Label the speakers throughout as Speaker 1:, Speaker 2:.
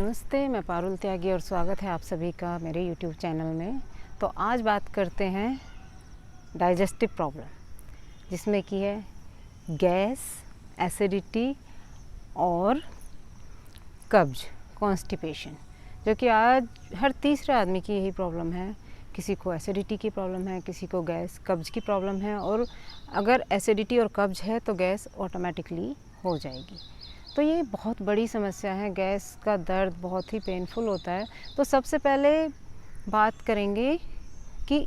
Speaker 1: नमस्ते, मैं पारुल त्यागी और स्वागत है आप सभी का मेरे YouTube चैनल में। तो आज बात करते हैं डाइजेस्टिव प्रॉब्लम, जिसमें कि है गैस, एसिडिटी और कब्ज, कॉन्स्टिपेशन, जो कि आज हर तीसरे आदमी की यही प्रॉब्लम है। किसी को एसिडिटी की प्रॉब्लम है, किसी को गैस कब्ज की प्रॉब्लम है, और अगर एसिडिटी और कब्ज है तो गैस ऑटोमेटिकली हो जाएगी। तो ये बहुत बड़ी समस्या है। गैस का दर्द बहुत ही पेनफुल होता है। तो सबसे पहले बात करेंगे कि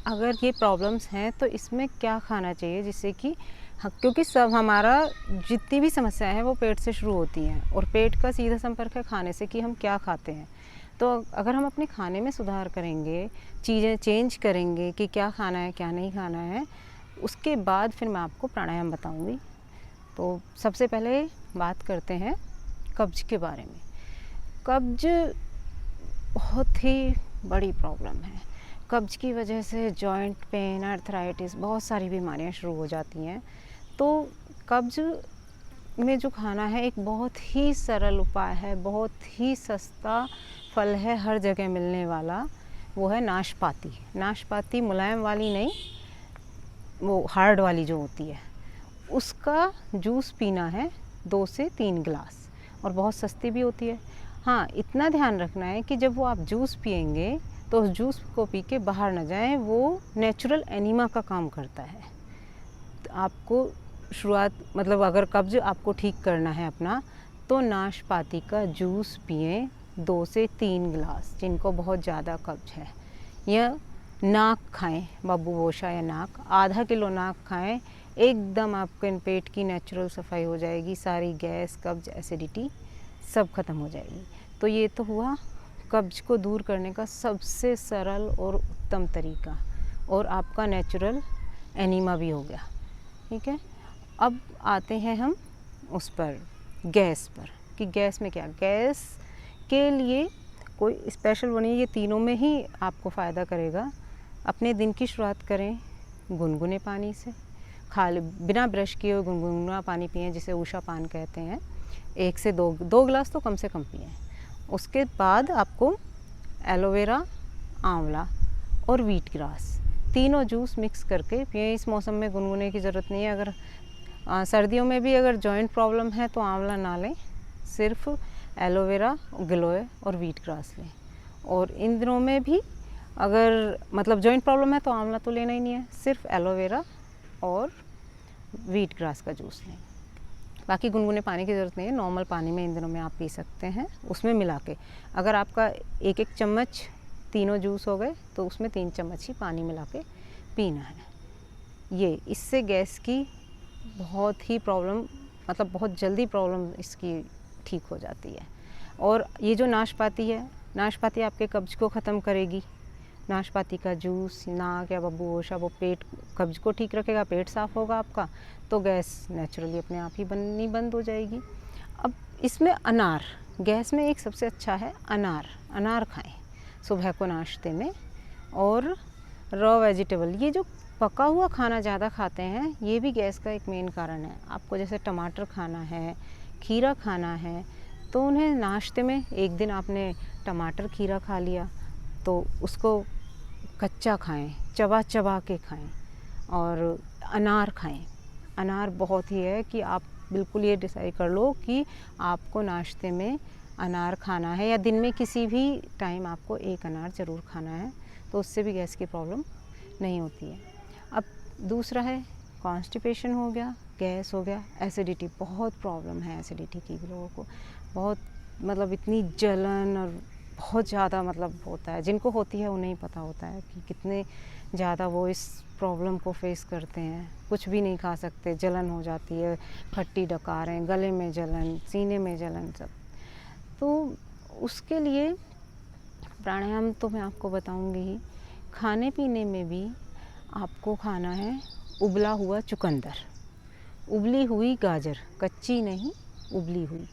Speaker 1: अगर ये प्रॉब्लम्स हैं तो इसमें क्या खाना चाहिए, जिससे कि क्योंकि सब हमारा जितनी भी समस्याएं हैं वो पेट से शुरू होती हैं, और पेट का सीधा संपर्क है खाने से, कि हम क्या खाते हैं। तो अगर हम अपने खाने में सुधार करेंगे, चीज़ें चेंज करेंगे कि क्या खाना है क्या नहीं खाना है, उसके बाद फिर मैं आपको प्राणायाम बताऊँगी। तो सबसे पहले बात करते हैं कब्ज के बारे में। कब्ज बहुत ही बड़ी प्रॉब्लम है। कब्ज की वजह से जॉइंट पेन, आर्थराइटिस, बहुत सारी बीमारियां शुरू हो जाती हैं। तो कब्ज में जो खाना है एक बहुत ही सरल उपाय है, बहुत ही सस्ता फल है, हर जगह मिलने वाला। वो है नाशपाती। नाशपाती मुलायम वाली नहीं, वो हार्ड वाली जो होती है, उसका जूस पीना है 2 से 3 गिलास, और बहुत सस्ती भी होती है। हाँ, इतना ध्यान रखना है कि जब वो आप जूस पिएंगे तो उस जूस को पी के बाहर ना जाएं। वो नेचुरल एनीमा का काम करता है। तो आपको शुरुआत अगर कब्ज आपको ठीक करना है अपना, तो नाशपाती का जूस पिएं 2 से 3 गिलास, जिनको बहुत ज़्यादा कब्ज है। या नाक खाएं, बब्बू या नाक, आधा किलो नाक खाएं, एकदम आपके पेट की नेचुरल सफाई हो जाएगी। सारी गैस, कब्ज, एसिडिटी सब खत्म हो जाएगी। तो ये तो हुआ कब्ज को दूर करने का सबसे सरल और उत्तम तरीका, और आपका नेचुरल एनीमा भी हो गया। ठीक है, अब आते हैं हम उस पर, गैस पर, कि गैस में क्या। गैस के लिए कोई स्पेशल वो नहीं, ये तीनों में ही आपको फ़ायदा करेगा। अपने दिन की शुरुआत करें गुनगुने पानी से, खाली बिना ब्रश किए हुए गुनगुना पानी पिएं, जिसे उषा पान कहते हैं। 1 से 2 गिलास तो कम से कम पिएं। उसके बाद आपको एलोवेरा, आंवला और व्हीट ग्रास, तीनों जूस मिक्स करके पिएं। इस मौसम में गुनगुने की ज़रूरत नहीं है। अगर सर्दियों में भी अगर जॉइंट प्रॉब्लम है तो आंवला ना लें, सिर्फ एलोवेरा, गिलोय और व्हीट ग्रास लें। और इन दिनों में भी अगर जॉइंट प्रॉब्लम है तो आंवला तो लेना ही नहीं है, सिर्फ एलोवेरा और व्हीट ग्रास का जूस लें। बाकी गुनगुने पानी की ज़रूरत नहीं है, नॉर्मल पानी में इन दिनों में आप पी सकते हैं, उसमें मिला के। अगर आपका 1-1 चम्मच तीनों जूस हो गए तो उसमें 3 चम्मच ही पानी मिला के पीना है। इससे गैस की बहुत ही प्रॉब्लम, बहुत जल्दी प्रॉब्लम इसकी ठीक हो जाती है। और ये जो नाशपाती है, नाशपाती आपके कब्ज को ख़त्म करेगी। नाशपाती का जूस, नाक या बब्बू वो पेट, कब्ज को ठीक रखेगा, पेट साफ़ होगा आपका, तो गैस नेचुरली अपने आप ही बननी बंद हो जाएगी। अब इसमें अनार, गैस में एक सबसे अच्छा है अनार। अनार खाएं सुबह को नाश्ते में। और रॉ वेजिटेबल, ये जो पका हुआ खाना ज़्यादा खाते हैं, ये भी गैस का एक मेन कारण है। आपको जैसे टमाटर खाना है, खीरा खाना है, तो उन्हें नाश्ते में, एक दिन आपने टमाटर खीरा खा लिया तो उसको कच्चा खाएं, चबा चबा के खाएं। और अनार खाएं। अनार बहुत ही है कि आप बिल्कुल ये डिसाइड कर लो कि आपको नाश्ते में अनार खाना है, या दिन में किसी भी टाइम आपको 1 अनार ज़रूर खाना है, तो उससे भी गैस की प्रॉब्लम नहीं होती है। अब दूसरा है कॉन्स्टिपेशन हो गया, गैस हो गया, एसिडिटी। बहुत प्रॉब्लम है एसिडिटी की भी लोगों को, बहुत इतनी जलन और बहुत ज़्यादा होता है। जिनको होती है उन्हें ही पता होता है कि कितने ज़्यादा वो इस प्रॉब्लम को फेस करते हैं। कुछ भी नहीं खा सकते, जलन हो जाती है, खट्टी डकारें, गले में जलन, सीने में जलन, सब। तो उसके लिए प्राणायाम तो मैं आपको बताऊंगी ही। खाने पीने में भी आपको खाना है उबला हुआ चुकंदर, उबली हुई गाजर, कच्ची नहीं, उबली हुई।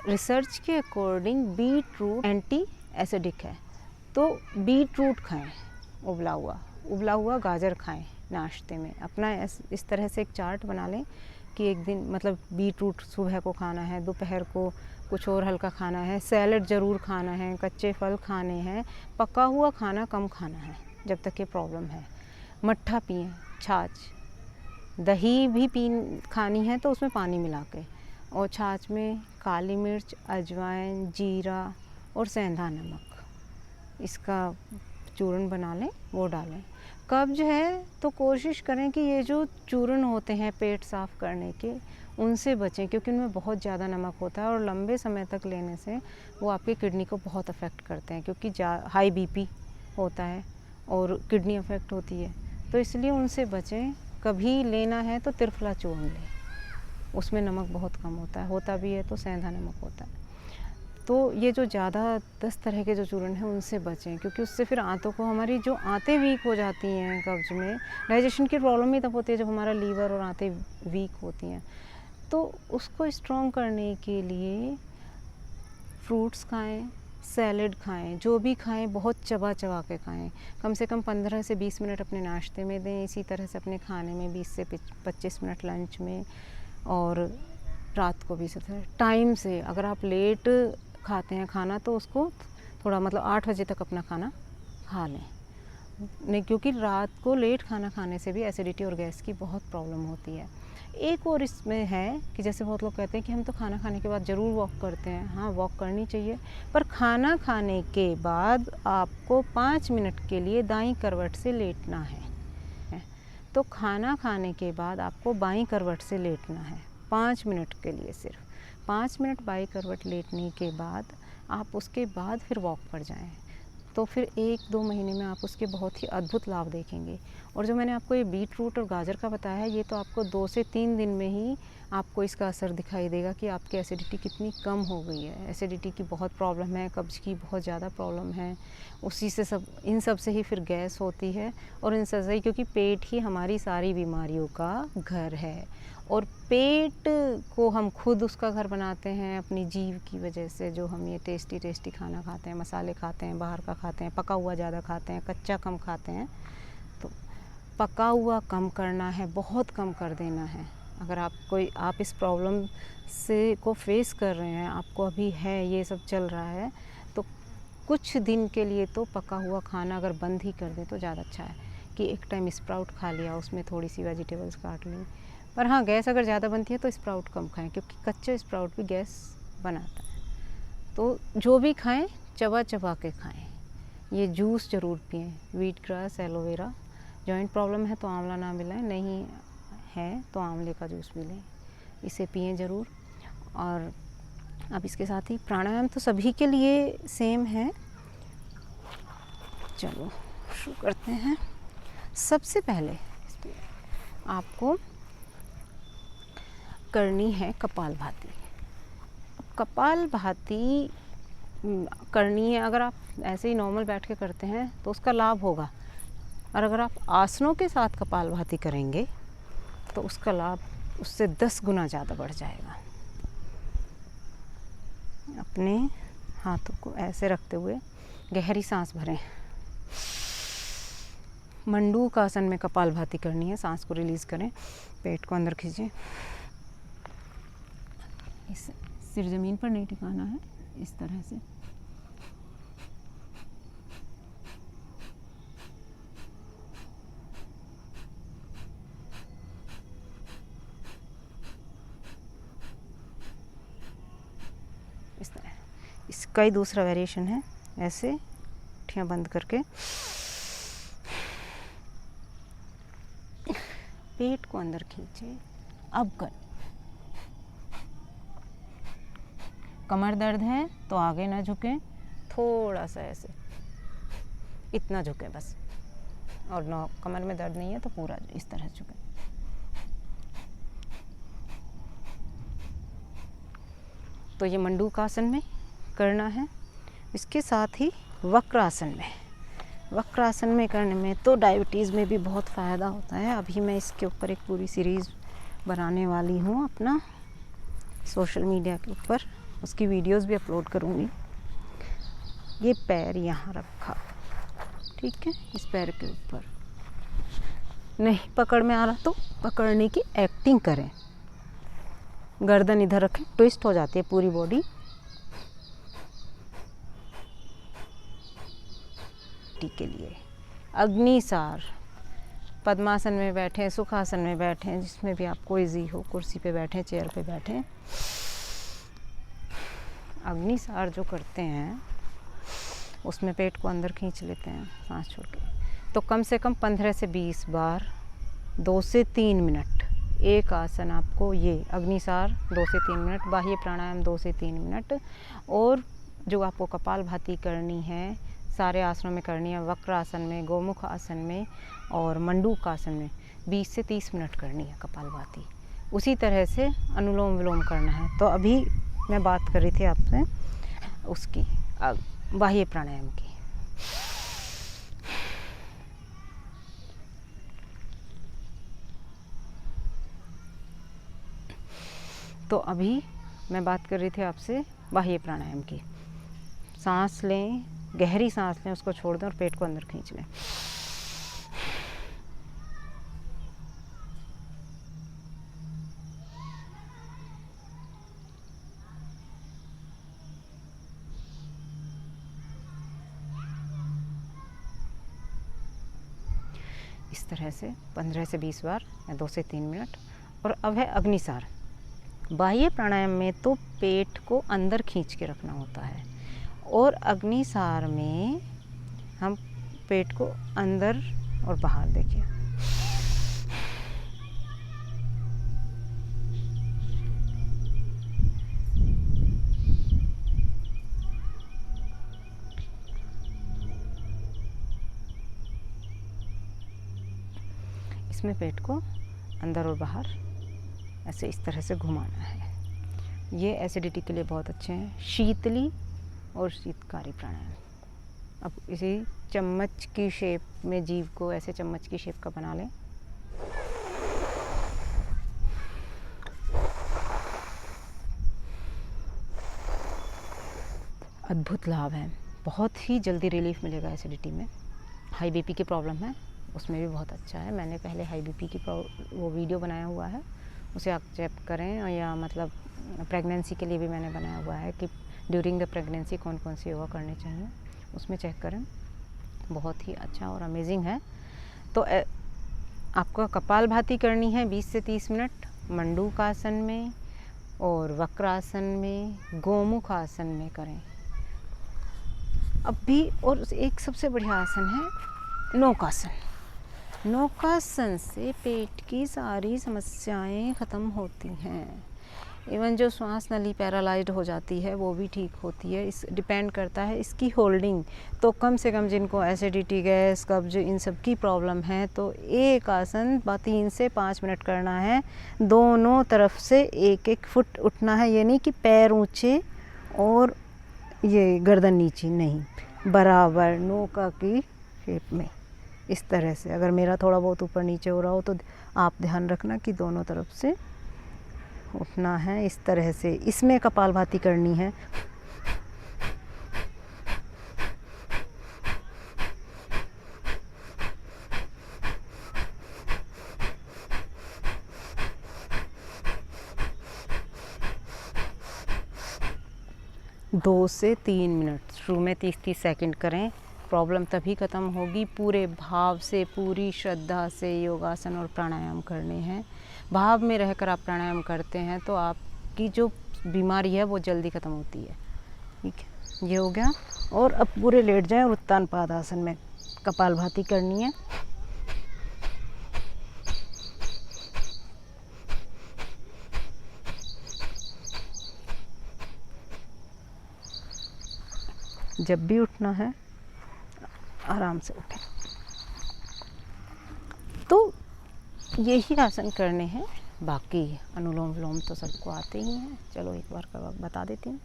Speaker 1: रिसर्च के according beetroot anti acidic है, तो बीट रूट खाएं, उबला हुआ गाजर खाएं नाश्ते में। अपना इस तरह से एक चार्ट बना लें कि एक दिन बीट रूट सुबह को खाना है, दोपहर को कुछ और हल्का खाना है, सैलड ज़रूर खाना है, कच्चे फल खाने हैं, पका हुआ खाना कम खाना है जब तक ये प्रॉब्लम है। मट्ठा पिएं, छाछ, दही भी खानी है तो उसमें पानी मिला के, और छाछ में काली मिर्च, अजवाइन, जीरा और सेंधा नमक, इसका चूर्ण बना लें, वो डालें। कब्ज है तो कोशिश करें कि ये जो चूर्ण होते हैं पेट साफ़ करने के, उनसे बचें, क्योंकि उनमें बहुत ज़्यादा नमक होता है और लंबे समय तक लेने से वो आपकी किडनी को बहुत अफेक्ट करते हैं, क्योंकि हाई बीपी होता है और किडनी अफेक्ट होती है, तो इसलिए उनसे बचें। कभी लेना है तो त्रिफला चूर्ण लें, उसमें नमक बहुत कम होता भी है तो सेंधा नमक होता है। तो ये जो ज़्यादा 10 तरह के जो चूर्ण हैं उनसे बचें, क्योंकि उससे फिर आंतों को, हमारी जो आंतें वीक हो जाती हैं कब्ज में, डाइजेशन की प्रॉब्लम ही तब होती है जब हमारा लीवर और आंतें वीक होती हैं। तो उसको स्ट्रॉन्ग करने के लिए फ्रूट्स खाएं, सैलेड खाएं, जो भी खाएं बहुत चबा चबा के खाएं। कम से कम 15 से 20 मिनट अपने नाश्ते में दें, इसी तरह से अपने खाने में 20 से 25 मिनट लंच में, और रात को भी इसी तरह टाइम से। अगर आप लेट खाते हैं खाना तो उसको थोड़ा मतलब 8 बजे तक अपना खाना खा लें, नहीं, क्योंकि रात को लेट खाना खाने से भी एसिडिटी और गैस की बहुत प्रॉब्लम होती है। एक और इसमें है कि जैसे बहुत लोग कहते हैं कि हम तो खाना खाने के बाद ज़रूर वॉक करते हैं। हाँ, वॉक करनी चाहिए, पर खाना खाने के बाद आपको 5 मिनट के लिए दाईं करवट से लेटना है। तो खाना खाने के बाद आपको बाईं करवट से लेटना है 5 मिनट के लिए, सिर्फ 5 मिनट बाईं करवट लेटने के बाद आप उसके बाद फिर वॉक पर जाएं। तो फिर 1-2 महीने में आप उसके बहुत ही अद्भुत लाभ देखेंगे। और जो मैंने आपको ये बीट रूट और गाजर का बताया है, ये तो आपको 2 से 3 दिन में ही आपको इसका असर दिखाई देगा कि आपकी एसिडिटी कितनी कम हो गई है। एसिडिटी की बहुत प्रॉब्लम है, कब्ज की बहुत ज़्यादा प्रॉब्लम है, उसी से इन सब से ही फिर गैस होती है, और इन सब से ही, क्योंकि पेट ही हमारी सारी बीमारियों का घर है, और पेट को हम खुद उसका घर बनाते हैं अपनी जीव की वजह से। जो हम ये टेस्टी खाना खाते हैं, मसाले खाते हैं, बाहर का खाते हैं, पका हुआ ज़्यादा खाते हैं, कच्चा कम खाते हैं, तो पका हुआ कम करना है, बहुत कम कर देना है। अगर आप इस प्रॉब्लम से को फेस कर रहे हैं, आपको अभी है ये सब चल रहा है, तो कुछ दिन के लिए तो पका हुआ खाना अगर बंद ही कर दें तो ज़्यादा अच्छा है। कि एक टाइम स्प्राउट खा लिया, उसमें थोड़ी सी वेजिटेबल्स काट ली, पर हाँ, गैस अगर ज़्यादा बनती है तो स्प्राउट कम खाएं, क्योंकि कच्चे स्प्राउट भी गैस बनाता है। तो जो भी खाएं चबा चबा के खाएं। ये जूस ज़रूर पिएं, wheat grass, aloe vera. Joint problem है तो आंवला ना मिलाएं, नहीं है तो आंवले का जूस भी लें, इसे पिएं ज़रूर। और अब इसके साथ ही प्राणायाम तो सभी के लिए सेम है। चलो शुरू करते हैं। सबसे पहले आपको करनी है कपालभाति। कपालभाति करनी है, अगर आप ऐसे ही नॉर्मल बैठ के करते हैं तो उसका लाभ होगा, और अगर आप आसनों के साथ कपालभाति करेंगे तो उसका लाभ उससे 10 गुना ज़्यादा बढ़ जाएगा। अपने हाथों को ऐसे रखते हुए गहरी सांस भरें। मंडूक आसन में कपालभाति करनी है, सांस को रिलीज़ करें, पेट को अंदर खींचें, इस सिर ज़मीन पर नहीं टिकाना है, इस तरह से। इस तरह। इसका ही दूसरा वेरिएशन है, ऐसे आँखें बंद करके पेट को अंदर खींचे। अब कर, कमर दर्द है तो आगे ना झुकें, थोड़ा सा ऐसे इतना झुकें बस, और ना कमर में दर्द नहीं है तो पूरा इस तरह झुकें। तो ये मंडूकासन में करना है। इसके साथ ही वक्रासन में करने में तो डायबिटीज़ में भी बहुत फ़ायदा होता है। अभी मैं इसके ऊपर एक पूरी सीरीज़ बनाने वाली हूँ अपना सोशल मीडिया के ऊपर, उसकी वीडियोस भी अपलोड करूँगी। ये पैर यहाँ रखा, ठीक है, इस पैर के ऊपर नहीं पकड़ में आ रहा तो पकड़ने की एक्टिंग करें। गर्दन इधर रखें, ट्विस्ट हो जाती है पूरी बॉडी, डीटी के लिए। अग्निसार, पद्मासन में बैठें, सुखासन में बैठें, जिसमें भी आपको इजी हो, कुर्सी पे बैठें, चेयर पे बैठें। अग्निसार जो करते हैं उसमें पेट को अंदर खींच लेते हैं सांस छोड़ के। तो कम से कम 15 से 20 बार 2 से 3 मिनट एक आसन आपको, ये अग्निसार 2 से 3 मिनट, बाह्य प्राणायाम 2 से 3 मिनट, और जो आपको कपालभाति करनी है सारे आसनों में करनी है, वक्र आसन में, गोमुख आसन में और मंडूक आसन में 20 से 30 मिनट करनी है कपालभाति। उसी तरह से अनुलोम विलोम करना है। तो अभी मैं बात कर रही थी आपसे उसकी बाह्य प्राणायाम की। तो अभी मैं बात कर रही थी आपसे बाह्य प्राणायाम की। सांस लें, गहरी सांस लें, उसको छोड़ दें और पेट को अंदर खींच लें। इस तरह से 15 से 20 बार या 2 से 3 मिनट। और अब है अग्निसार। बाह्य प्राणायाम में तो पेट को अंदर खींच के रखना होता है, और अग्निसार में हम पेट को अंदर और बाहर, देखिए इसमें पेट को अंदर और बाहर ऐसे इस तरह से घुमाना है। ये एसिडिटी के लिए बहुत अच्छे हैं। शीतली और शीतकारी प्राणायाम। अब इसी चम्मच की शेप में जीभ को ऐसे चम्मच की शेप का बना लें। अद्भुत लाभ है, बहुत ही जल्दी रिलीफ मिलेगा एसिडिटी में। हाई बीपी की प्रॉब्लम है उसमें भी बहुत अच्छा है। मैंने पहले हाई बीपी की वो वीडियो बनाया हुआ है, उसे आप चेक करें। या मतलब प्रेगनेंसी के लिए भी मैंने बनाया हुआ है कि ड्यूरिंग द प्रेगनेंसी कौन कौन सी योगा करने चाहिए, उसमें चेक करें। बहुत ही अच्छा और अमेजिंग है। तो आपको कपालभाति करनी है 20 से 30 मिनट मंडूक आसन में और वक्रासन में, गोमुख आसन में करें। अब भी और एक सबसे बढ़िया आसन है नौकासन। नौकासन से पेट की सारी समस्याएं ख़त्म होती हैं। इवन जो श्वास नली पैरालाइज्ड हो जाती है वो भी ठीक होती है। इस डिपेंड करता है इसकी होल्डिंग। तो कम से कम जिनको एसिडिटी, गैस, कब्ज, इन सब की प्रॉब्लम है तो एक आसन 3 से 5 मिनट करना है। दोनों तरफ से 1-1 फुट उठना है। ये नहीं कि पैर ऊंचे और ये गर्दन नीचे, नहीं, बराबर नौका की शेप में इस तरह से। अगर मेरा थोड़ा बहुत ऊपर नीचे हो रहा हो तो आप ध्यान रखना कि दोनों तरफ से उठना है इस तरह से। इसमें कपालभाति करनी है। दो से 3 मिनट, शुरू में 30-30 सेकंड करें। प्रॉब्लम तभी ख़त्म होगी पूरे भाव से, पूरी श्रद्धा से योगासन और प्राणायाम करने हैं। भाव में रहकर आप प्राणायाम करते हैं तो आपकी जो बीमारी है वो जल्दी ख़त्म होती है। ठीक है, ये हो गया। और अब पूरे लेट जाएं और उत्तान पादासन में कपालभाति करनी है। जब भी उठना है आराम से उठें। तो यही आसन करने हैं। बाकी अनुलोम विलोम तो सबको आते ही हैं। चलो एक बार का बता देती हूँ।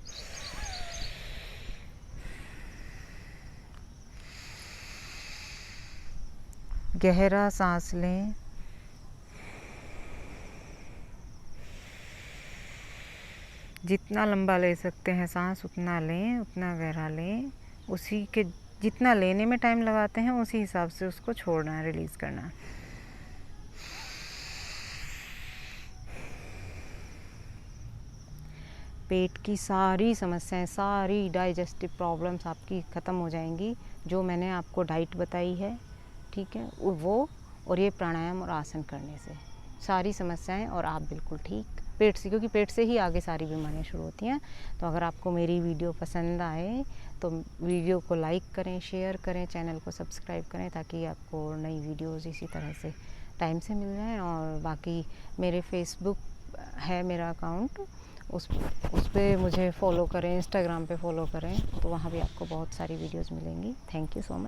Speaker 1: गहरा सांस लें, जितना लंबा ले सकते हैं सांस उतना लें, उतना गहरा लें। उसी के जितना लेने में टाइम लगाते हैं उसी हिसाब से उसको छोड़ना है, रिलीज़ करना है। पेट की सारी समस्याएं, सारी डाइजेस्टिव प्रॉब्लम्स आपकी ख़त्म हो जाएंगी। जो मैंने आपको डाइट बताई है, ठीक है, वो और ये प्राणायाम और आसन करने से सारी समस्याएं, और आप बिल्कुल ठीक पेट से, क्योंकि पेट से ही आगे सारी बीमारियां शुरू होती हैं। तो अगर आपको मेरी वीडियो पसंद आए तो वीडियो को लाइक करें, शेयर करें, चैनल को सब्सक्राइब करें, ताकि आपको नई वीडियोज़ इसी तरह से टाइम से मिल जाएँ। और बाकी मेरे फेसबुक है मेरा अकाउंट, उस पर मुझे फॉलो करें, इंस्टाग्राम पे फॉलो करें, तो वहाँ भी आपको बहुत सारी वीडियोज़ मिलेंगी। Thank you so much.